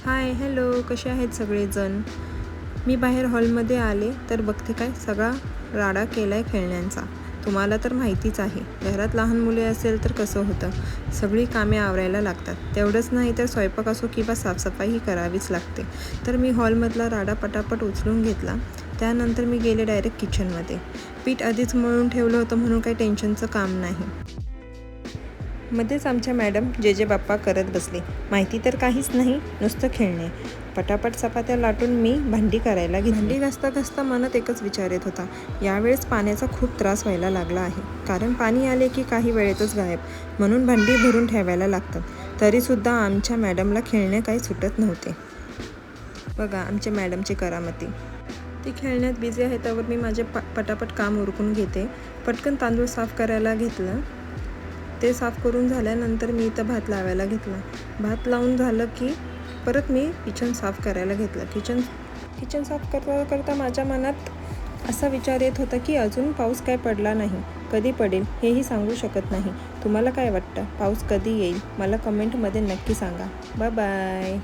Hi hello, कसे आहेत सगळेजण. मी बाहेर हॉलमध्ये आले तर बघते काय सगळा राडा केला आहे खेळण्यांचा. तुम्हाला तर माहितीच आहे, घरात लहान मुले असेल तर कसं होतं, सगळी कामे आवरायला लागतात. तेवढंच नाही तर स्वयंपाक असो किंवा साफसफाईही करावीच लागते. तर मी हॉलमधला राडा पटापट उचलून घेतला. त्यानंतर मी गेले डायरेक्ट किचनमध्ये. पीठ आधीच मळून ठेवलं होतं म्हणून काही टेन्शनचं काम नाही. मध्येच आमच्या मॅडम जे बाप्पा करत बसले. माहिती तर काहीच नाही, नुसतं खेळणे. पटापट चपात्या लाटून मी भांडी करायला घेतली. भांडी घासता घासता मनात एकच विचार येत होता, यावेळेस पाण्याचा खूप त्रास व्हायला लागला आहे. कारण पाणी आले की काही वेळेतच गायब, म्हणून भांडी भरून ठेवायला लागतात. तरीसुद्धा आमच्या मॅडमला खेळणे काही सुटत नव्हते. बघा आमच्या मॅडमची करामती. ती खेळण्यात बिझी आहे त्यावर मी माझे पटापट काम उरकून घेते. पटकन तांदूळ साफ करायला घेतलं. ते साफ करून झाल्यानंतर मी इथं भात लावायला घेतला. भात लावून झालं की परत मी किचन साफ करायला घेतलं. किचन साफ करता करता माझ्या मनात असा विचार येत होता की अजून पाऊस काय पडला नाही, कधी पडेल हेही सांगू शकत नाही. तुम्हाला काय वाटतं, पाऊस कधी येईल? मला कमेंटमध्ये नक्की सांगा. Bye bye.